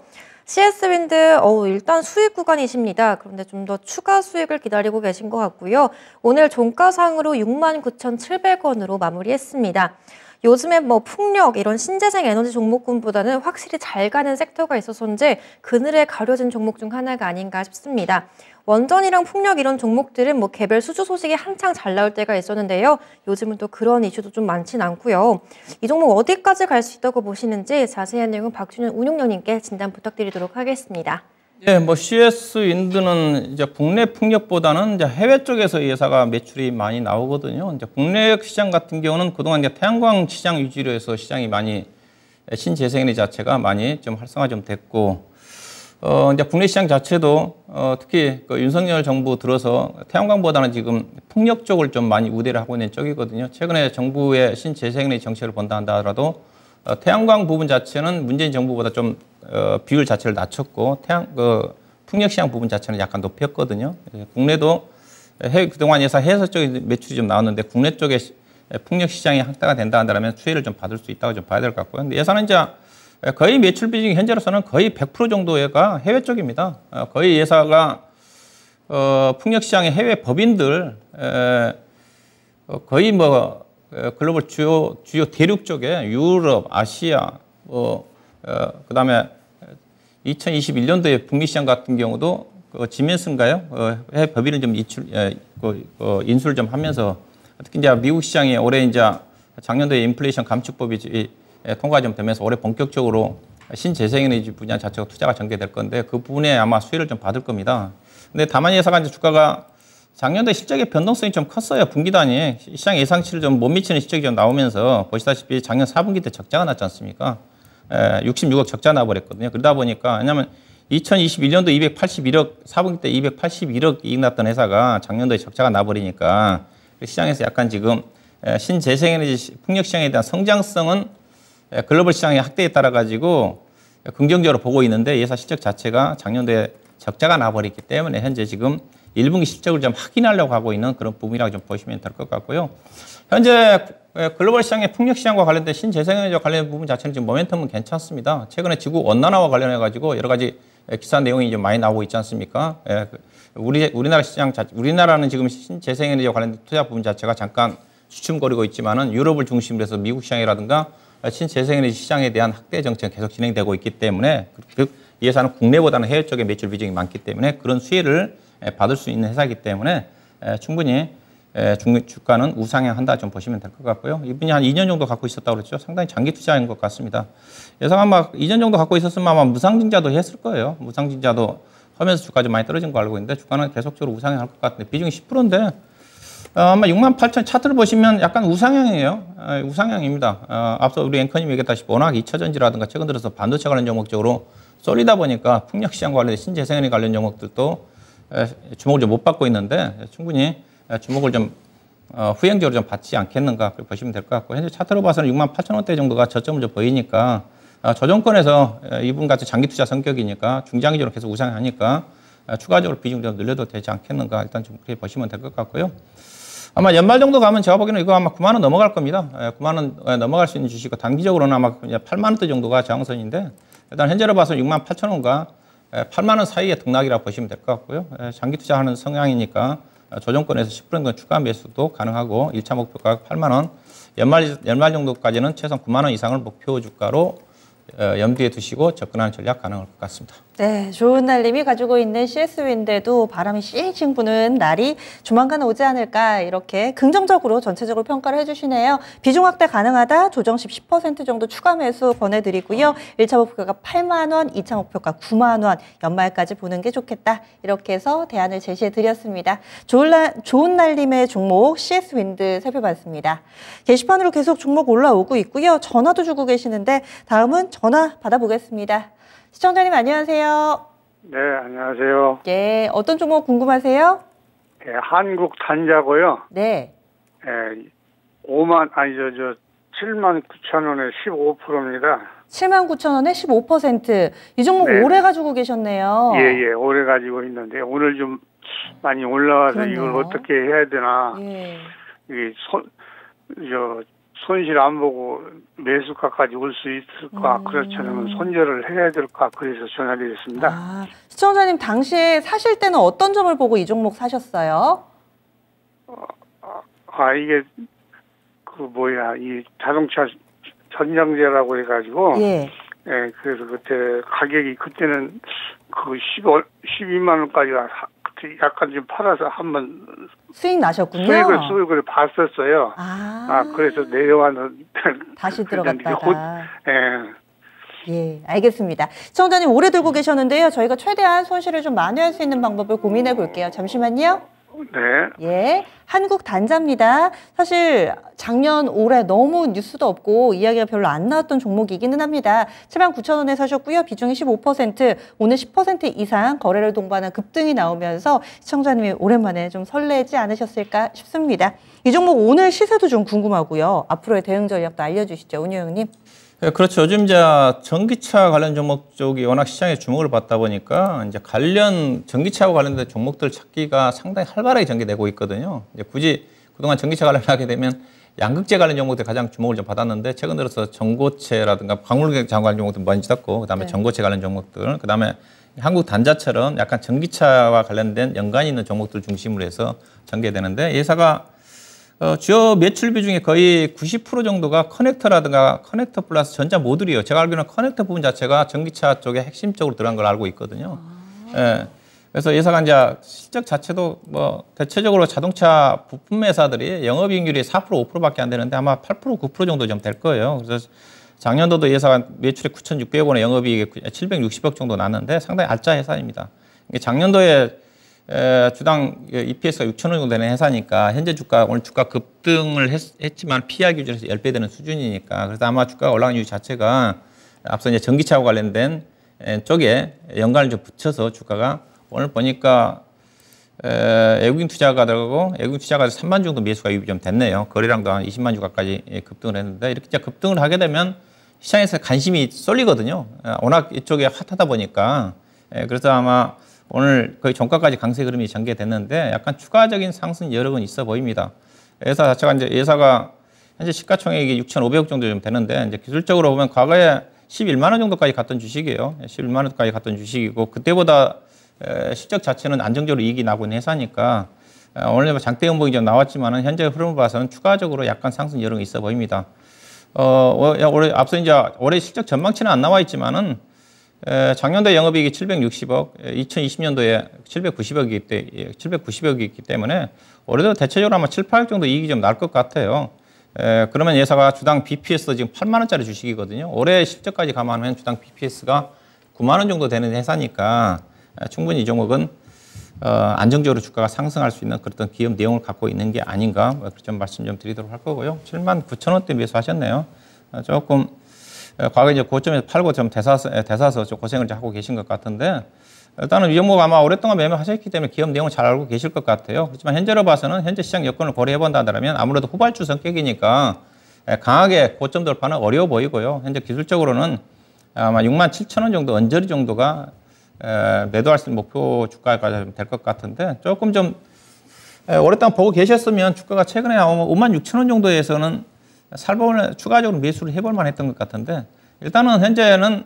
CS윈드 일단 수익 구간이십니다. 그런데 좀 더 추가 수익을 기다리고 계신 것 같고요. 오늘 종가상으로 69,700원으로 마무리했습니다. 요즘에 풍력 이런 신재생 에너지 종목군보다는 확실히 잘 가는 섹터가 있어서인지 그늘에 가려진 종목 중 하나가 아닌가 싶습니다. 원전이랑 풍력 이런 종목들은 개별 수주 소식이 한창 잘 나올 때가 있었는데요. 요즘은 또 그런 이슈도 좀 많진 않고요. 이 종목 어디까지 갈 수 있다고 보시는지 자세한 내용은 박준현 운용령님께 진단 부탁드리도록 하겠습니다. 예, CS 윈드는 이제 국내 풍력보다는 이제 해외 쪽에서 예사가 매출이 많이 나오거든요. 이제 국내 시장 같은 경우는 그동안 이제 태양광 시장 위주로 해서 시장이 많이 신재생에너지 자체가 많이 좀 활성화 좀 됐고, 이제 국내 시장 자체도 특히 그 윤석열 정부 들어서 태양광보다는 지금 풍력 쪽을 좀 많이 우대를 하고 있는 쪽이거든요. 최근에 정부의 신재생에너지 정책을 본다 하더라도 태양광 부분 자체는 문재인 정부보다 좀 비율 자체를 낮췄고 풍력 시장 부분 자체는 약간 높였거든요. 국내도 그동안 예상 해외 쪽에 매출이 좀 나왔는데 국내 쪽에 풍력 시장이 확대가 된다 한다면 수혜를 좀 받을 수 있다고 좀 봐야 될 것 같고요. 근데 예산은 이제 거의 매출 비중이 현재로서는 거의 100% 정도가 해외 쪽입니다. 거의 예사가 풍력 시장의 해외 법인들 거의 글로벌 주요 대륙 쪽에 유럽, 아시아, 그다음에 2021년도에 북미 시장 같은 경우도 지멘스인가요? 해외 법인을 좀 인수를 좀 하면서 특히 이제 미국 시장이 올해 이제 작년도에 인플레이션 감축법이 통과 좀 되면서 올해 본격적으로 신재생에너지 분야 자체가 투자가 전개될 건데 그 부분에 아마 수혜를 좀 받을 겁니다. 근데 다만 예사가 이제 주가가 작년도에 실적의 변동성이 좀 컸어요. 분기단이 시장 예상치를 좀 못 미치는 실적이 좀 나오면서 보시다시피 작년 4분기 때 적자가 났지 않습니까? 66억 적자 나버렸거든요. 그러다 보니까 왜냐하면 2021년도 281억 4분기 때 281억 이익 났던 회사가 작년도에 적자가 나버리니까 시장에서 약간 지금 신재생에너지 풍력 시장에 대한 성장성은 글로벌 시장의 확대에 따라 가지고 긍정적으로 보고 있는데 이 회사 실적 자체가 작년도에 적자가 나버렸기 때문에 현재 지금 1분기 실적을 좀 확인하려고 하고 있는 그런 부분이라고 좀 보시면 될 것 같고요. 현재 글로벌 시장의 풍력 시장과 관련된 신재생에너지와 관련된 부분 자체는 지금 모멘텀은 괜찮습니다. 최근에 지구 온난화와 관련해 가지고 여러 가지 기사 내용이 좀 많이 나오고 있지 않습니까? 우리나라 시장 우리나라는 지금 신재생에너지와 관련된 투자 부분 자체가 잠깐 주춤거리고 있지만은 유럽을 중심으로 해서 미국 시장이라든가 신재생에너지 시장에 대한 확대 정책은 계속 진행되고 있기 때문에 이 회사는 국내보다는 해외 쪽에 매출 비중이 많기 때문에 그런 수혜를 받을 수 있는 회사이기 때문에 충분히 주가는 우상향한다 좀 보시면 될 것 같고요. 이분이 한 2년 정도 갖고 있었다고 그랬죠. 상당히 장기 투자인 것 같습니다. 예상 아마 2년 정도 갖고 있었으면 아마 무상증자도 했을 거예요. 무상증자도 하면서 주가 좀 많이 떨어진 거 알고 있는데 주가는 계속적으로 우상향할 것 같은데 비중이 10%인데 아마 68,000 차트를 보시면 약간 우상향이에요. 우상향입니다. 앞서 우리 앵커님이 얘기했다시피 워낙 2차전지라든가 최근 들어서 반도체 관련 종목 쪽으로 쏠리다 보니까 풍력 시장과 관련된 신재생에너지 관련 종목들도 주목을 좀 못 받고 있는데 충분히 주목을 좀 후행적으로 좀 받지 않겠는가 그렇게 보시면 될 것 같고 현재 차트로 봐서는 68,000원대 정도가 저점을 좀 보이니까 저정권에서 이분 같은 장기 투자 성격이니까 중장기적으로 계속 우상하니까 추가적으로 비중 좀 늘려도 되지 않겠는가 일단 좀 그렇게 보시면 될 것 같고요. 아마 연말 정도 가면 제가 보기에는 이거 아마 9만 원 넘어갈 겁니다. 9만 원 넘어갈 수 있는 주식은 단기적으로는 아마 8만 원대 정도가 저항선인데 일단 현재로 봐서 68,000원과 8만 원 사이의 등락이라고 보시면 될 것 같고요. 장기 투자하는 성향이니까 조정권에서 10% 정도 추가 매수도 가능하고 1차 목표가 8만 원, 연말 정도까지는 최소 9만 원 이상을 목표 주가로 염두에 두시고 접근하는 전략 가능할 것 같습니다. 네, 좋은 날님이 가지고 있는 CS윈드도 바람이 싱싱 부는 날이 조만간 오지 않을까 이렇게 긍정적으로 전체적으로 평가를 해주시네요. 비중 확대 가능하다, 조정식 10% 정도 추가 매수 권해드리고요. 1차 목표가 8만 원, 2차 목표가 9만 원, 연말까지 보는 게 좋겠다. 이렇게 해서 대안을 제시해드렸습니다. 좋은 날님의 종목 CS윈드 살펴봤습니다. 게시판으로 계속 종목 올라오고 있고요. 전화도 주고 계시는데 다음은 전화 받아보겠습니다. 시청자님 안녕하세요. 네, 안녕하세요. 네, 어떤 종목 궁금하세요? 네, 한국 단자고요. 네. 7만 9천 원에 15%입니다. 79,000원에 15%. 이 종목 네. 오래 가지고 계셨네요. 예, 오래 가지고 있는데 오늘 좀 많이 올라와서 그렇네요. 이걸 어떻게 해야 되나. 예. 이게 손실 안 보고 매수가까지 올 수 있을까? 그렇지 않으면 손절을 해야 될까? 그래서 전화드렸습니다. 아, 시청자님 당시에 사실 때는 어떤 점을 보고 이 종목 사셨어요? 이게 이 자동차 전장제라고 해가지고 예. 예, 그래서 가격이 그때는 12만 원까지 그때 약간 좀 팔아서 한번 수익 나셨군요. 수익을 봤었어요. 그래서 내려와는 다시 들어갔다가. 예. 예, 알겠습니다. 시청자님 오래 들고 계셨는데요. 저희가 최대한 손실을 좀 만회할 수 있는 방법을 고민해 볼게요. 잠시만요. 네. 예, 한국 단자입니다. 사실 작년 올해 너무 뉴스도 없고 이야기가 별로 안 나왔던 종목이기는 합니다. 79,000원에 사셨고요. 비중이 15%, 오늘 10% 이상 거래를 동반한 급등이 나오면서 시청자님이 오랜만에 좀 설레지 않으셨을까 싶습니다. 이 종목 오늘 시세도 좀 궁금하고요. 앞으로의 대응 전략도 알려주시죠, 운영님. 네, 그렇죠. 요즘 이제 전기차 관련 종목 쪽이 워낙 시장에 주목을 받다 보니까 이제 전기차와 관련된 종목들 찾기가 상당히 활발하게 전개되고 있거든요. 이제 굳이 그동안 전기차 관련하게 되면 양극재 관련 종목들 가장 주목을 좀 받았는데 최근 들어서 전고체라든가 광물경장 관련 종목들 많이 졌고 그다음에 전고체 관련 종목들 그다음에 한국 단자처럼 약간 전기차와 관련된 연관이 있는 종목들 중심으로 해서 전개되는데 이 회사가 주요 매출비 중에 거의 90% 정도가 커넥터라든가 커넥터 플러스 전자 모듈이에요. 제가 알기로는 커넥터 부분 자체가 전기차 쪽에 핵심적으로 들어간 걸 알고 있거든요. 예. 그래서 회사가 이제 실적 자체도 대체적으로 자동차 부품 회사들이 영업이익률이 4% 5%밖에 안 되는데 아마 8% 9% 정도 좀 될 거예요. 그래서 작년도도 회사가 매출이 9,600억 원에 영업이익이 760억 정도 났는데 상당히 알짜 회사입니다. 작년도에 주당 EPS가 6,000원 정도 되는 회사니까 현재 주가 오늘 주가 급등을 했지만 PER 기준에서 10배 되는 수준이니까 그래서 아마 주가가 올라간 이유 자체가 앞서 이제 전기차와 관련된 쪽에 연관을 좀 붙여서 주가가 오늘 보니까 외국인 투자가 들어가고 외국인 투자가 3만 정도 매수가 유입이 좀 됐네요. 거래량도 한 20만 주가까지 급등을 했는데 이렇게 이제 급등을 하게 되면 시장에서 관심이 쏠리거든요. 워낙 이쪽에 핫하다 보니까 그래서 아마 오늘 거의 종가까지 강세 흐름이 전개됐는데 약간 추가적인 상승 여력은 있어 보입니다. 회사 자체가 이제 회사가 현재 시가총액이 6,500억 정도 좀 되는데 이제 기술적으로 보면 과거에 11만 원 정도까지 갔던 주식이에요. 11만 원까지 갔던 주식이고 그때보다 실적 자체는 안정적으로 이익이 나고 있는 회사니까 오늘 장대 음봉이 좀 나왔지만은 현재 흐름을 봐서는 추가적으로 약간 상승 여력이 있어 보입니다. 올해 앞서 이제 올해 실적 전망치는 안 나와 있지만은 작년도에 영업이익이 760억, 2020년도에 790억이기 때문에 올해도 대체적으로 아마 7, 8억 정도 이익이 좀 날 것 같아요. 그러면 회사가 주당 BPS도 지금 8만 원짜리 주식이거든요. 올해 실적까지 감안하면 주당 BPS가 9만 원 정도 되는 회사니까 충분히 이 종목은 안정적으로 주가가 상승할 수 있는 그런 기업 내용을 갖고 있는 게 아닌가 좀 말씀 좀 드리도록 할 거고요. 7만 9천 원대 매수하셨네요. 조금 과거에 이제 고점에서 팔고 좀 대사서 좀 고생을 하고 계신 것 같은데 일단은 이 종목 아마 오랫동안 매매하셨기 때문에 기업 내용을 잘 알고 계실 것 같아요. 그렇지만 현재로 봐서는 현재 시장 여건을 고려해 본다면 아무래도 후발주 성격이니까 강하게 고점 돌파는 어려워 보이고요. 현재 기술적으로는 아마 6만 7천 원 정도 언저리 정도가 매도할 수 있는 목표 주가가 될 것 같은데 조금 좀 오랫동안 보고 계셨으면 주가가 최근에 5만 6천 원 정도에서는 살벌 추가적으로 매수를 해볼 만했던 것 같은데 일단은 현재는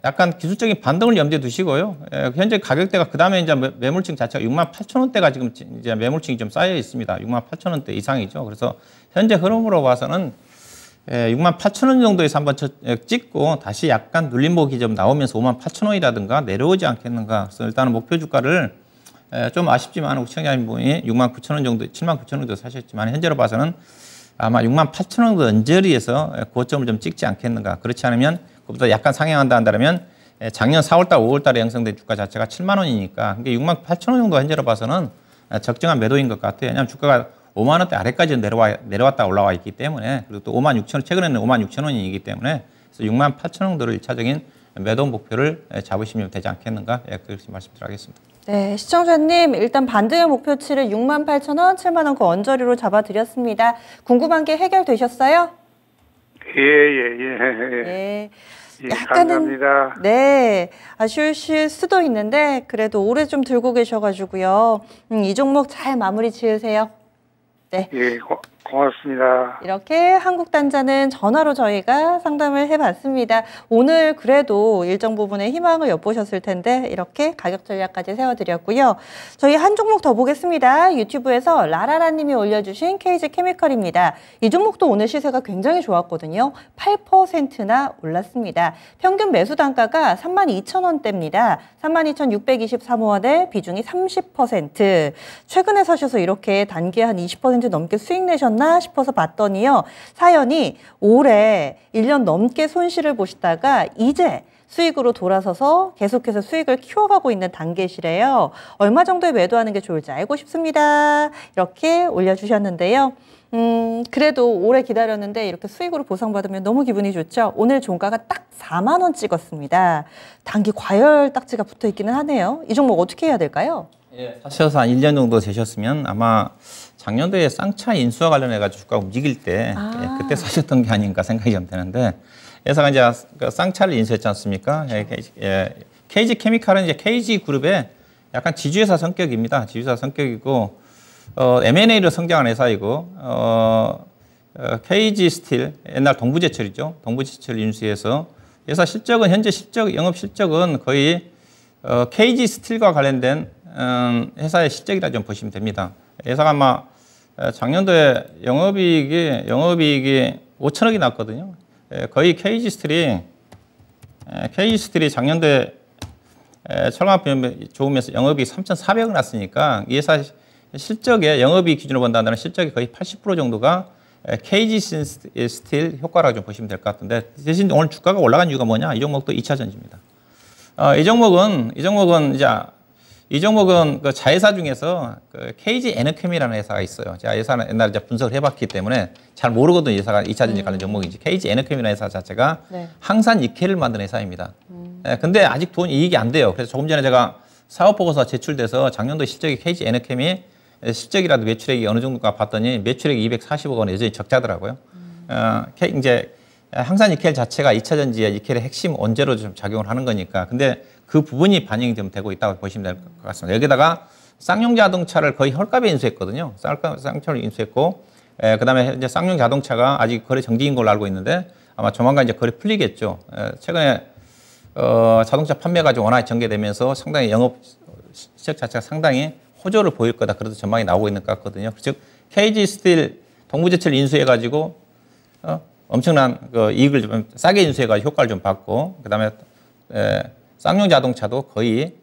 약간 기술적인 반등을 염두에 두시고요. 현재 가격대가 그 다음에 이제 매물층 자체가 6만 8천 원대가 지금 이제 매물층이 좀 쌓여 있습니다. 6만 8천 원대 이상이죠. 그래서 현재 흐름으로 봐서는 6만 8천 원 정도에서 한번 찍고 다시 약간 눌림목이 좀 나오면서 5만 8천 원이라든가 내려오지 않겠는가. 그래서 일단은 목표 주가를 좀 아쉽지만 시청자분이 6만 9천 원 정도, 7만 9천 원 정도 사셨지만 현재로 봐서는 아마 6만 8천 원 정도 언저리에서 고점을 좀 찍지 않겠는가. 그렇지 않으면 그보다 약간 상향한다 한다면 작년 4월달, 5월달에 형성된 주가 자체가 7만 원이니까 그게 6만 8천 원 정도 현재로 봐서는 적정한 매도인 것 같아요. 왜냐하면 주가가 5만 원대 아래까지 내려왔다 올라와 있기 때문에 그리고 또 5만 6천 원, 최근에는 5만 6천 원이기 때문에 그래서 6만 8천 원 정도를 1차적인 매도 목표를 잡으시면 되지 않겠는가. 그렇게 말씀드리겠습니다. 네, 시청자님 일단 반등의 목표치를 6만 8천 원, 7만 원 그 언저리로 잡아드렸습니다. 궁금한 게 해결되셨어요? 예. 약간은 감사합니다. 네, 아쉬우실 수도 있는데 그래도 오래 좀 들고 계셔가지고요. 이 종목 잘 마무리 지으세요. 네. 예, 고맙습니다. 이렇게 한국단자는 전화로 저희가 상담을 해봤습니다. 오늘 그래도 일정 부분의 희망을 엿보셨을 텐데 이렇게 가격 전략까지 세워드렸고요. 저희 한 종목 더 보겠습니다. 유튜브에서 라라라님이 올려주신 KG케미컬입니다. 이 종목도 오늘 시세가 굉장히 좋았거든요. 8%나 올랐습니다. 평균 매수 단가가 32,000원대입니다. 32,623원에 비중이 30%. 최근에 사셔서 이렇게 단기에 한 20% 넘게 수익 내셨나 싶어서 봤더니요. 사연이 올해 1년 넘게 손실을 보시다가 이제 수익으로 돌아서서 계속해서 수익을 키워가고 있는 단계시래요. 얼마 정도에 매도하는 게 좋을지 알고 싶습니다. 이렇게 올려주셨는데요. 그래도 오래 기다렸는데 이렇게 수익으로 보상받으면 너무 기분이 좋죠. 오늘 종가가 딱 4만 원 찍었습니다. 단기 과열 딱지가 붙어 있기는 하네요. 이 종목 어떻게 해야 될까요? 예, 사셔서 한 1년 정도 되셨으면 아마 작년도에 쌍차 인수와 관련해가지고 주가 움직일 때 그때 사셨던 게 아닌가 생각이 좀 되는데 회사가 이제 쌍차를 인수했지 않습니까? KG케미칼은 이제 KG그룹의 약간 지주회사 성격입니다. 지주회사 성격이고 M&A로 성장한 회사이고 KG스틸 옛날 동부제철이죠. 동부제철 인수해서 회사 실적은 현재 영업 실적은 거의 KG스틸과 관련된 회사의 실적이라 좀 보시면 됩니다. 회사가 아마 작년도에 영업이익이 5천억이 났거든요. 거의 KG스틸이 작년도에 철강 좋으면서 영업이익 3,400억 났으니까 이 회사 실적의 영업이익 기준으로 본다면 실적이 거의 80% 정도가 KG스틸 효과라고 좀 보시면 될 것 같은데 대신 오늘 주가가 올라간 이유가 뭐냐? 이 종목도 2차 전지입니다. 이 종목은 이제 이 종목은 그 자회사 중에서 그 KG 에너캠이라는 회사가 있어요. 제가 회사는 옛날에 이제 분석을 해봤기 때문에 잘 모르거든요. 회사가 2차전지 관련 종목인지. KG 에너캠이라는 회사 자체가 네. 항산 니켈을 만드는 회사입니다. 근데 아직 돈 이익이 안 돼요. 그래서 조금 전에 제가 사업보고서가 제출돼서 작년도 실적이 KG 에너캠이 실적이라도 매출액이 어느 정도가 봤더니 매출액이 240억 원 여전히 적자더라고요. 이제 항산 니켈 자체가 2차전지의 니켈의 핵심 원재로 좀 작용을 하는 거니까. 근데 그 부분이 반영이 좀 되고 있다고 보시면 될 것 같습니다. 여기다가 쌍용 자동차를 거의 헐값에 인수했거든요. 쌍용차를 인수했고, 그 다음에 이제 쌍용 자동차가 아직 거래 정지인 걸로 알고 있는데 아마 조만간 이제 거래 풀리겠죠. 최근에 자동차 판매가 좀 워낙 전개되면서 상당히 영업 실적 자체가 상당히 호조를 보일 거다. 그래도 전망이 나오고 있는 것 같거든요. 즉, KG 스틸 동부제철 인수해가지고 엄청난 그 이익을 좀 싸게 인수해가지고 효과를 좀 받고, 그 다음에 쌍용 자동차도 거의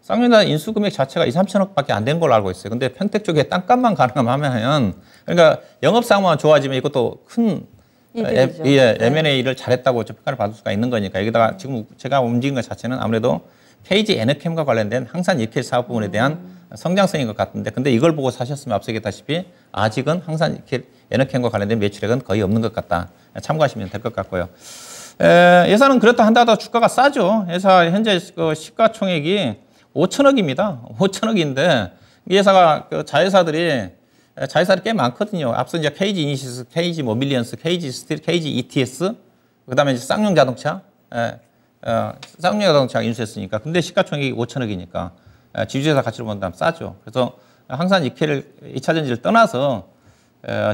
쌍용 인수 금액 자체가 2, 3천억밖에 안 된 걸로 알고 있어요. 근데 평택 쪽에 땅값만 가능하면 그러니까 영업 상황만 좋아지면 이것도 큰 M&A를 잘했다고 평가를 받을 수가 있는 거니까. 여기다가 지금 제가 움직인 것 자체는 아무래도 KG 에너캠과 관련된 항산 니켈 사업 부분에 대한 성장성인 것 같은데, 근데 이걸 보고 사셨으면 앞서 얘기했다시피 아직은 항산 니켈 에너캠과 관련된 매출액은 거의 없는 것 같다. 참고하시면 될 것 같고요. 예산은 그렇다 한다도 주가가 싸죠. 회사 현재 그 시가총액이 5천억입니다. 5천억인데 이 회사가 그 자회사들이 꽤 많거든요. 앞서 이제 KG 이니시스, KG 모빌리언스, KG 스틸, KG ETS, 그다음에 이제 쌍용 자동차, 쌍용 자동차 인수했으니까. 근데 시가총액이 5천억이니까 지주회사 가치로 본다면 싸죠. 그래서 항상 니켈을 2차전지를 떠나서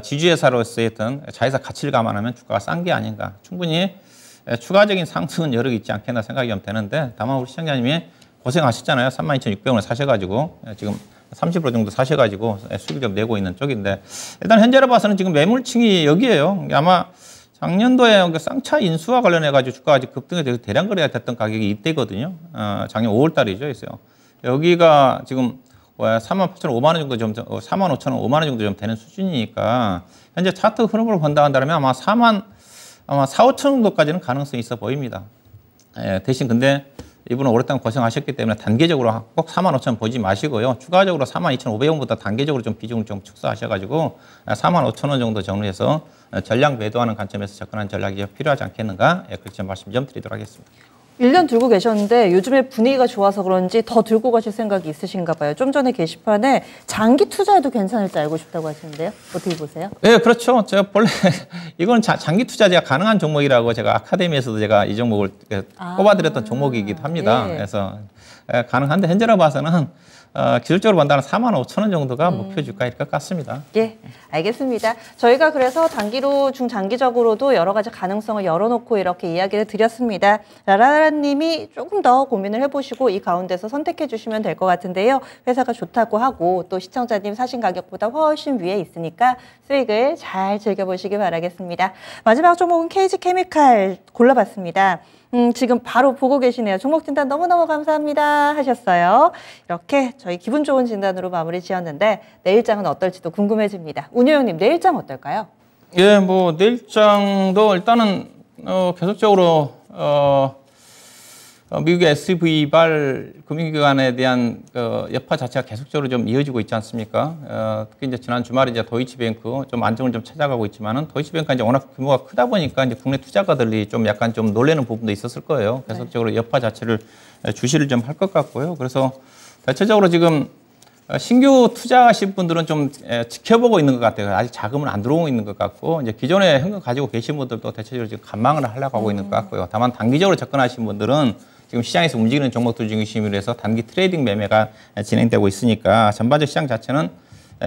지주회사로서의 어떤 자회사 가치를 감안하면 주가가 싼 게 아닌가. 충분히 추가적인 상승은 여러 개 있지 않겠나 생각이 좀 되는데, 다만 우리 시청자님이 고생하셨잖아요. 32,600원을 사셔가지고 지금 30% 정도 사셔가지고 수익을 좀 내고 있는 쪽인데, 일단 현재로 봐서는 지금 매물층이 여기에요. 아마 작년도에 쌍차 인수와 관련해가지고 주가가 급등이 되고 대량 거래가 됐던 가격이 이때거든요. 작년 5월 달이죠. 그래서 여기가 지금 38,500원 정도 좀, 45,000원, 5만 원 정도 좀 되는 수준이니까 현재 차트 흐름으로 본다 한다면 아마 4만 5천 정도까지는 가능성이 있어 보입니다. 대신 근데 이분은 오랫동안 고생하셨기 때문에 단계적으로 꼭 45,000원 보지 마시고요. 추가적으로 42,500원보다 단계적으로 좀 비중을 좀 축소하셔가지고 45,000원 정도 정리해서 전략 매도하는 관점에서 접근하는 전략이 필요하지 않겠는가? 그렇게 좀 말씀 좀 드리도록 하겠습니다. 1년 들고 계셨는데 요즘에 분위기가 좋아서 그런지 더 들고 가실 생각이 있으신가 봐요. 좀 전에 게시판에 장기 투자해도 괜찮을지 알고 싶다고 하시는데요. 어떻게 보세요? 네, 그렇죠. 제가 본래 이건 장기 투자가 가능한 종목이라고 제가 아카데미에서도 제가 이 종목을 꼽아드렸던 종목이기도 합니다. 네. 그래서 가능한데 현재로 봐서는 기술적으로 본다면 45,000원 정도가 목표 주가일 것 같습니다. 예, 알겠습니다. 저희가 그래서 단기로 중장기적으로도 여러 가지 가능성을 열어놓고 이렇게 이야기를 드렸습니다. 라라라님이 조금 더 고민을 해보시고 이 가운데서 선택해 주시면 될 것 같은데요. 회사가 좋다고 하고 또 시청자님 사신 가격보다 훨씬 위에 있으니까 수익을 잘 즐겨보시기 바라겠습니다. 마지막 종목은 KG케미칼 골라봤습니다. 지금 바로 보고 계시네요. 종목 진단 너무너무 감사합니다 하셨어요. 이렇게 저희 기분 좋은 진단으로 마무리 지었는데 내일장은 어떨지도 궁금해집니다. 운효영님, 내일장 어떨까요? 예, 뭐 내일장도 일단은 계속적으로 미국의 SV발 금융기관에 대한 여파 자체가 계속적으로 좀 이어지고 있지 않습니까? 특히 이제 지난 주말에 이제 도이치뱅크 좀 안정을 좀 찾아가고 있지만은 도이치뱅크가 이제 워낙 규모가 크다 보니까 이제 국내 투자가들이 좀 약간 좀 놀라는 부분도 있었을 거예요. 계속적으로 여파 자체를 주시를 좀 할 것 같고요. 그래서 대체적으로 지금 신규 투자하신 분들은 좀 지켜보고 있는 것 같아요. 아직 자금은 안 들어오고 있는 것 같고, 이제 기존에 현금 가지고 계신 분들도 대체적으로 지금 관망을 하려고 하고 있는 것 같고요. 다만 단기적으로 접근하신 분들은 지금 시장에서 움직이는 종목들 중심으로 해서 단기 트레이딩 매매가 진행되고 있으니까 전반적 시장 자체는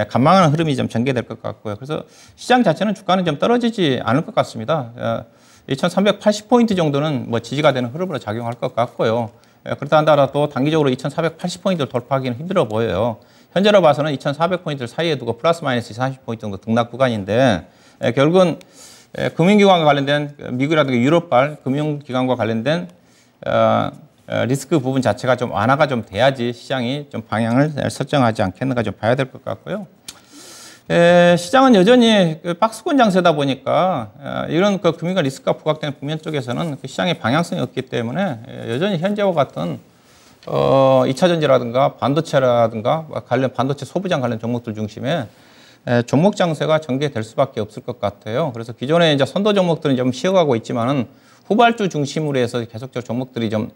관망하는 흐름이 좀 전개될 것 같고요. 그래서 시장 자체는 주가는 좀 떨어지지 않을 것 같습니다. 2,380포인트 정도는 뭐 지지가 되는 흐름으로 작용할 것 같고요. 그렇다 한다라도 단기적으로 2,480포인트를 돌파하기는 힘들어 보여요. 현재로 봐서는 2,400포인트 사이에 두고 플러스 마이너스 40포인트 정도 등락 구간인데, 결국은 금융기관과 관련된 미국이라든가 유럽발 금융기관과 관련된 리스크 부분 자체가 좀 완화가 좀 돼야지 시장이 좀 방향을 설정하지 않겠는가 좀 봐야 될 것 같고요. 시장은 여전히 박스권 장세다 보니까 이런 금융과 리스크가 부각되는 국면 쪽에서는 시장의 방향성이 없기 때문에 여전히 현재와 같은 2차전지라든가 반도체라든가 관련 반도체 소부장 관련 종목들 중심에 종목 장세가 전개될 수밖에 없을 것 같아요. 그래서 기존에 이제 선도 종목들은 좀 쉬어가고 있지만은 후발주 중심으로 해서 계속적으로 종목들이 좀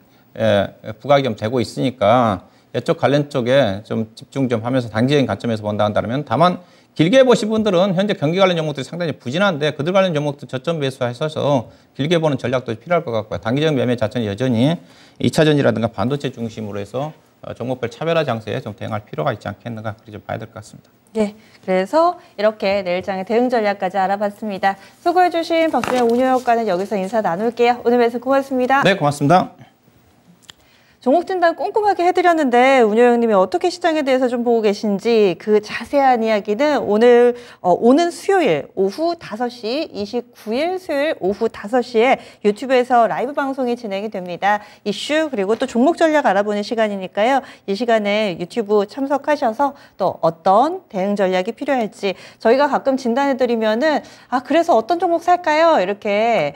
부각이 좀 되고 있으니까 이쪽 관련 쪽에 좀 집중 좀 하면서 단기적인 관점에서 본다 한다면, 다만 길게 보신 분들은 현재 경기 관련 종목들이 상당히 부진한데 그들 관련 종목도 저점 매수하셔서 길게 보는 전략도 필요할 것 같고요. 단기적인 매매 자체는 여전히 2차전지라든가 반도체 중심으로 해서 종목별 차별화 장세에 좀 대응할 필요가 있지 않겠는가, 그렇게 좀 봐야 될 것 같습니다. 네, 그래서 이렇게 내일장의 대응 전략까지 알아봤습니다. 수고해주신 박준영 운용효과는 여기서 인사 나눌게요. 오늘 말씀 고맙습니다. 네, 고맙습니다. 종목 진단 꼼꼼하게 해드렸는데 운효영님이 어떻게 시장에 대해서 좀 보고 계신지 그 자세한 이야기는 오늘 오는 수요일 오후 5시, 29일 수요일 오후 5시에 유튜브에서 라이브 방송이 진행이 됩니다. 이슈 그리고 또 종목 전략 알아보는 시간이니까요. 이 시간에 유튜브 참석하셔서 또 어떤 대응 전략이 필요할지 저희가 가끔 진단해드리면은 그래서 어떤 종목 살까요? 이렇게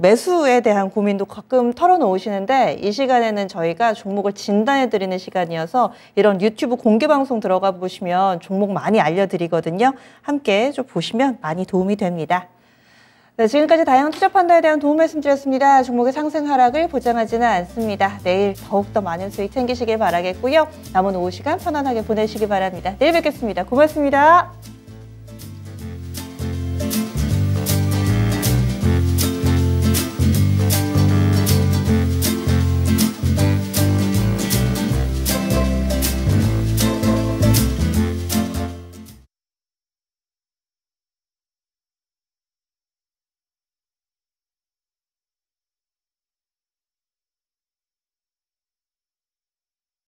매수에 대한 고민도 가끔 털어놓으시는데 이 시간에는 저희가 종목을 진단해드리는 시간이어서 이런 유튜브 공개방송 들어가 보시면 종목 많이 알려드리거든요. 함께 좀 보시면 많이 도움이 됩니다. 네, 지금까지 다양한 투자 판단에 대한 도움 말씀드렸습니다. 종목의 상승 하락을 보장하지는 않습니다. 내일 더욱더 많은 수익 챙기시길 바라겠고요. 남은 오후 시간 편안하게 보내시기 바랍니다. 내일 뵙겠습니다. 고맙습니다.